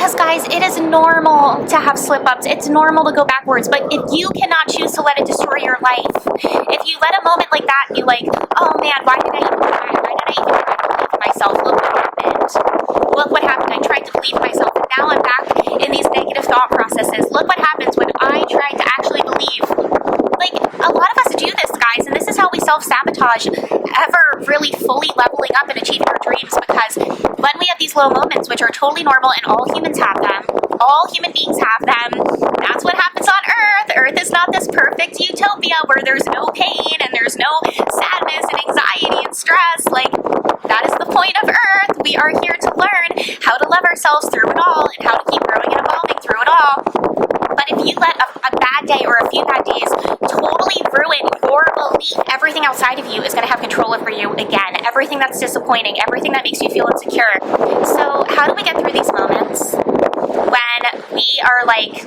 Because guys, it is normal to have slip-ups. It's normal to go backwards. But if you cannot choose to let it destroy your life, if you let a moment like that be like, oh man, why did I even try? Why did I even try to believe in myself? Look what happened. Look what happened. I tried to believe in myself, and now I'm back in these negative thought processes. Look what happens when I try to actually believe. Like, a lot of us do this, guys, and this is how we self-sabotage ever really fully leveling up and achieving our dreams, because when we have these low moments, which are totally normal and all humans have them, all human beings have them, that's what happens on Earth. Earth is not this perfect utopia where there's no pain and there's no sadness and anxiety and stress. Like, that is the point of Earth. We are here to learn how to love ourselves through it all and how to keep growing and evolving through it all. But if you let a bad day or a few bad days totally ruin your belief, everything outside of you is going to have control over you again. Everything that's disappointing, everything that makes you feel insecure. So how do we get through these moments when we are like,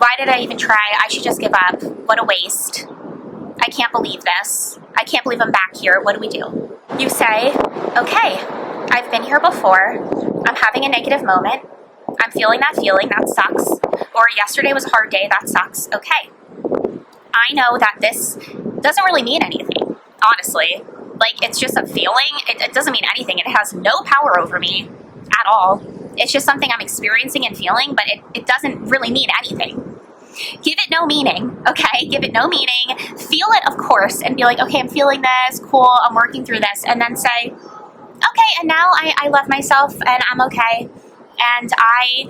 why did I even try? I should just give up. What a waste. I can't believe this. I can't believe I'm back here. What do we do? You say, okay, I've been here before. I'm having a negative moment. I'm feeling that feeling. That sucks. Or yesterday was a hard day. That sucks. Okay. I know that this doesn't really mean anything, honestly. Like, it's just a feeling. It doesn't mean anything. It has no power over me at all. It's just something I'm experiencing and feeling, but it doesn't really mean anything. Give it no meaning, okay? Give it no meaning. Feel it, of course, and be like, okay, I'm feeling this. Cool. I'm working through this. And then say, okay, and now I love myself, and I'm okay. And I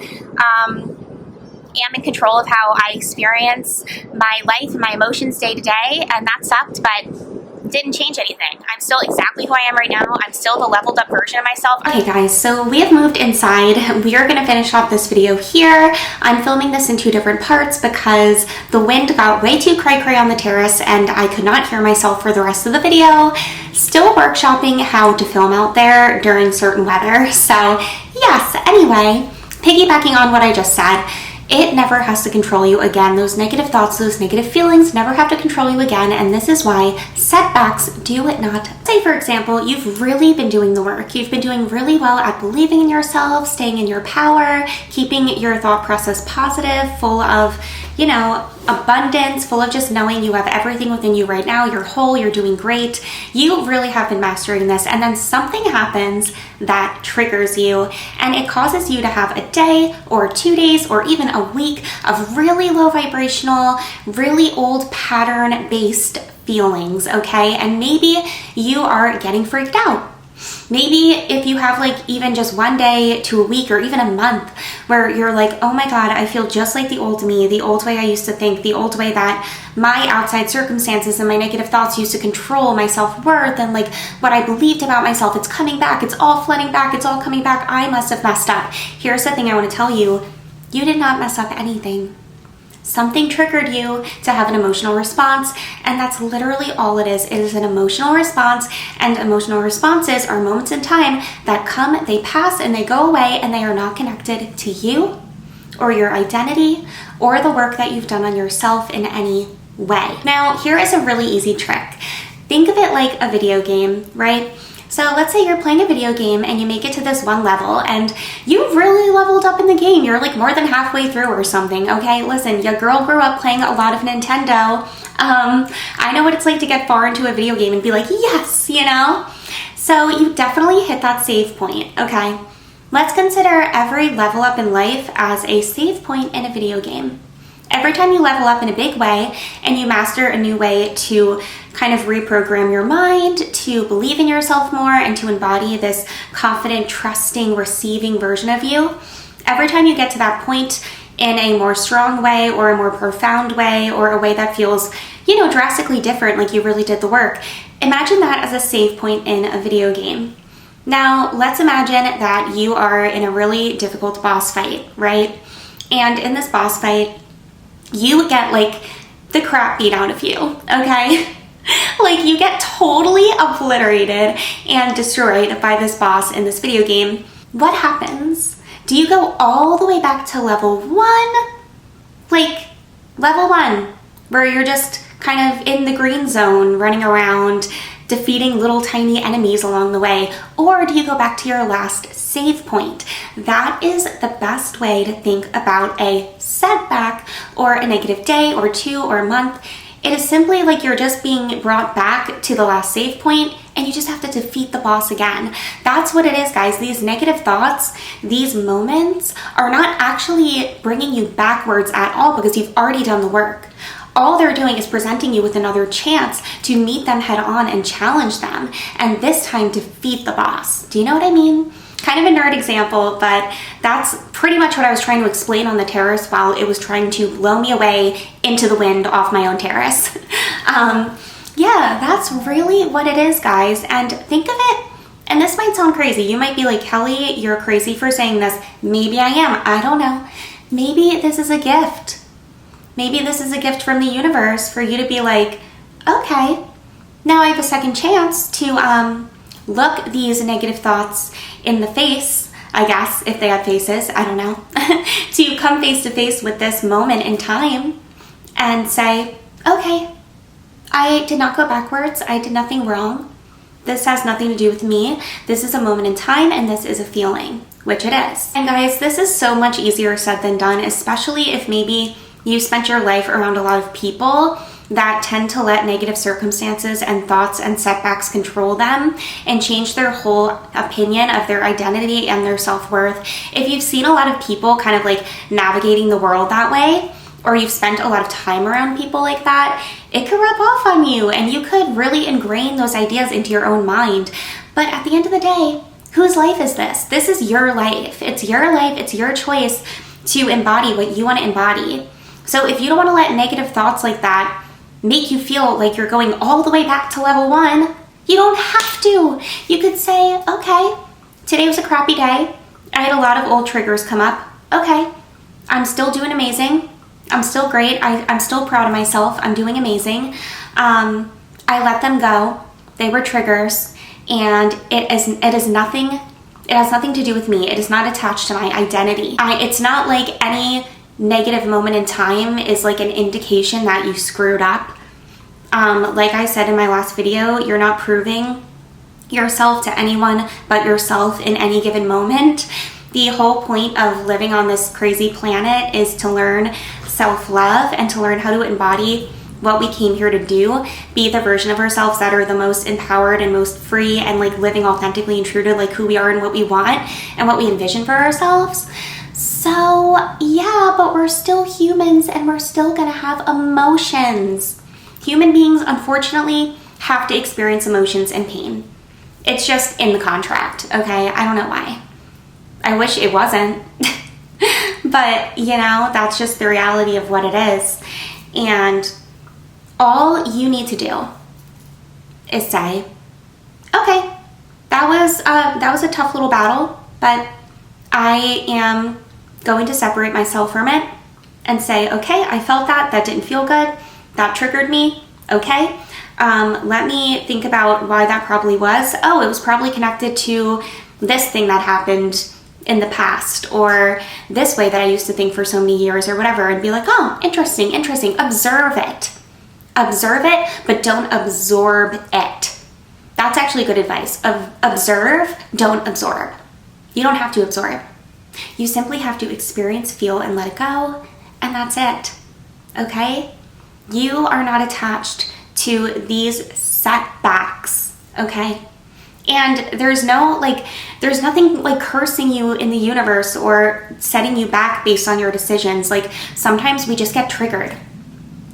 am in control of how I experience my life and my emotions day to day, and that sucked, but didn't change anything. I'm still exactly who I am right now. I'm still the leveled up version of myself. Okay guys, so we have moved inside. We are going to finish off this video here. I'm filming this in two different parts because the wind got way too cray-cray on the terrace and I could not hear myself for the rest of the video. Still workshopping how to film out there during certain weather. So yes, anyway, piggybacking on what I just said, it never has to control you again. Those negative thoughts, those negative feelings never have to control you again. And this is why setbacks do it not. Say, for example, you've really been doing the work. You've been doing really well at believing in yourself, staying in your power, keeping your thought process positive, full of, you know, abundance, full of just knowing you have everything within you right now. You're whole, you're doing great. You really have been mastering this. And then something happens that triggers you and it causes you to have a day or 2 days or even a week of really low vibrational, really old pattern based feelings, okay? And maybe you are getting freaked out. Maybe if you have like even just 1 day to a week or even a month where you're like, oh my God, I feel just like the old me, the old way I used to think, the old way that my outside circumstances and my negative thoughts used to control my self-worth and like what I believed about myself. It's coming back. It's all flooding back. It's all coming back. I must have messed up. Here's the thing I want to tell you. You did not mess up anything. Something triggered you to have an emotional response, and that's literally all it is. It is an emotional response, and emotional responses are moments in time that come, they pass, and they go away, and they are not connected to you or your identity or the work that you've done on yourself in any way. Now, here is a really easy trick. Think of it like a video game, right? So let's say you're playing a video game and you make it to this one level and you really leveled up in the game. You're like more than halfway through or something, okay? Listen, your girl grew up playing a lot of Nintendo. I know what it's like to get far into a video game and be like, yes, you know? So you definitely hit that save point, okay? Let's consider every level up in life as a save point in a video game. Every time you level up in a big way and you master a new way to kind of reprogram your mind, to believe in yourself more and to embody this confident, trusting, receiving version of you, every time you get to that point in a more strong way or a more profound way or a way that feels, you know, drastically different, like you really did the work, imagine that as a save point in a video game. Now, let's imagine that you are in a really difficult boss fight, right? And in this boss fight, you get like the crap beat out of you, okay? Like you get totally obliterated and destroyed by this boss in this video game. What happens? Do you go all the way back to level 1? Like level 1, where you're just kind of in the green zone, running around, defeating little tiny enemies along the way? Or do you go back to your last save point? That is the best way to think about a setback or a negative day or two or a month. It is simply like you're just being brought back to the last save point and you just have to defeat the boss again. That's what it is, guys. These negative thoughts, these moments are not actually bringing you backwards at all because you've already done the work. All they're doing is presenting you with another chance to meet them head on and challenge them, and this time defeat the boss. Do you know what I mean? Kind of a nerd example, but that's pretty much what I was trying to explain on the terrace while it was trying to blow me away into the wind off my own terrace. Yeah, that's really what it is, guys. And think of it, and this might sound crazy. You might be like, Kelly, you're crazy for saying this. Maybe I am. I don't know. Maybe this is a gift. Maybe this is a gift from the universe for you to be like, okay, now I have a second chance to look these negative thoughts in the face, I guess, if they have faces, I don't know, to come face to face with this moment in time and say, okay, I did not go backwards. I did nothing wrong. This has nothing to do with me. This is a moment in time and this is a feeling, which it is. And guys, this is so much easier said than done, especially if maybe you spent your life around a lot of people that tend to let negative circumstances and thoughts and setbacks control them and change their whole opinion of their identity and their self-worth. If you've seen a lot of people kind of like navigating the world that way, or you've spent a lot of time around people like that, it could rub off on you and you could really ingrain those ideas into your own mind. But at the end of the day, whose life is this? This is your life. It's your life. It's your choice to embody what you want to embody. So if you don't want to let negative thoughts like that make you feel like you're going all the way back to level 1, you don't have to. You could say, okay, today was a crappy day. I had a lot of old triggers come up. Okay, I'm still doing amazing. I'm still great. I'm still proud of myself. I'm doing amazing. I let them go. They were triggers, and it has nothing to do with me. It is not attached to my identity. It's not like any negative moment in time is like an indication that you screwed up. Like I said in my last video, you're not proving yourself to anyone but yourself in any given moment. The whole point of living on this crazy planet is to learn self-love and to learn how to embody what we came here to do, be the version of ourselves that are the most empowered and most free and like living authentically and true to like who we are and what we want and what we envision for ourselves. So yeah, but we're still humans and we're still gonna have emotions. Human beings, unfortunately, have to experience emotions and pain. It's just in the contract, okay? I don't know why. I wish it wasn't. But, you know, that's just the reality of what it is. And all you need to do is say, okay, that was a tough little battle, but I am going to separate myself from it and say, okay, I felt that didn't feel good, that triggered me, okay. Let me think about why that probably was. Oh, it was probably connected to this thing that happened in the past, or this way that I used to think for so many years, or whatever, and be like, oh, interesting. Observe it, but don't absorb it. That's actually good advice. Observe, don't absorb. You don't have to absorb. You simply have to experience, feel, and let it go, and that's it. Okay? You are not attached to these setbacks, okay? And there's nothing like cursing you in the universe or setting you back based on your decisions. Like sometimes we just get triggered.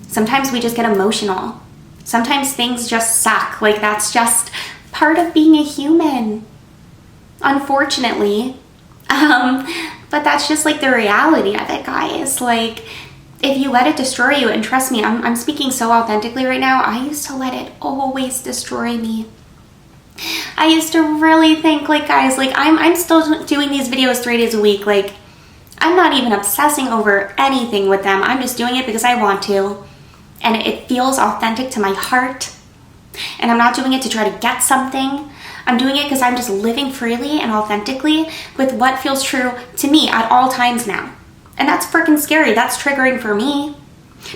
Sometimes we just get emotional. Sometimes things just suck. Like that's just part of being a human, unfortunately. But that's just like the reality of it, guys. Like if you let it destroy you, and trust me, I'm speaking so authentically right now, I used to let it always destroy me. I used to really think like, guys, like I'm still doing these videos 3 days a week. Like I'm not even obsessing over anything with them. I'm just doing it because I want to. And it feels authentic to my heart. And I'm not doing it to try to get something. I'm doing it because I'm just living freely and authentically with what feels true to me at all times now. And that's freaking scary. That's triggering for me.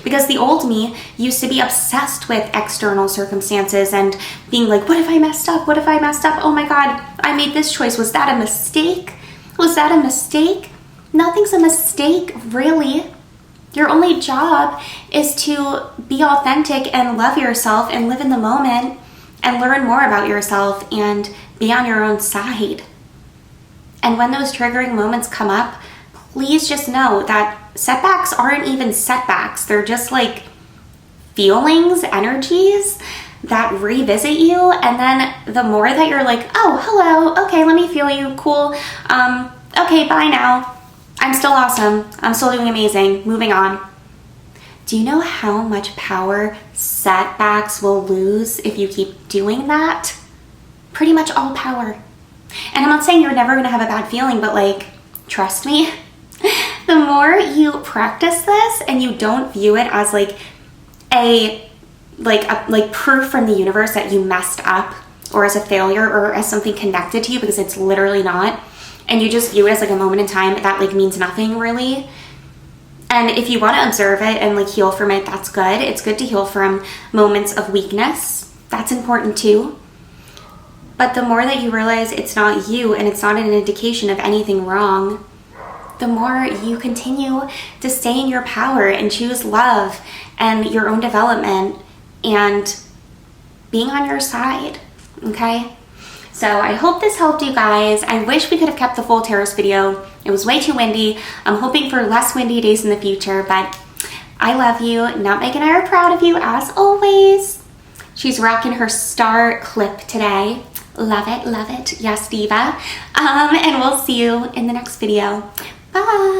Because the old me used to be obsessed with external circumstances and being like, what if I messed up? What if I messed up? Oh my God, I made this choice. Was that a mistake? Was that a mistake? Nothing's a mistake, really. Your only job is to be authentic and love yourself and live in the moment and learn more about yourself and be on your own side. And when those triggering moments come up, please just know that setbacks aren't even setbacks. They're just like feelings, energies that revisit you. And then the more that you're like, oh, hello, okay, let me feel you, cool. Okay, bye now. I'm still awesome. I'm still doing amazing. Moving on. Do you know how much power setbacks will lose if you keep doing that? Pretty much all power. And I'm not saying you're never gonna have a bad feeling, but like, trust me, the more you practice this and you don't view it as like proof from the universe that you messed up or as a failure or as something connected to you, because it's literally not, and you just view it as like a moment in time that like means nothing really. And if you want to observe it and like heal from it, that's good. It's good to heal from moments of weakness. That's important too. But the more that you realize it's not you and it's not an indication of anything wrong, the more you continue to stay in your power and choose love and your own development and being on your side, okay? So I hope this helped you guys. I wish we could have kept the full terrace video. It was way too windy. I'm hoping for less windy days in the future, but I love you. Nutmeg and I are proud of you as always. She's rocking her star clip today. Love it, love it. Yes, diva. And we'll see you in the next video. Bye.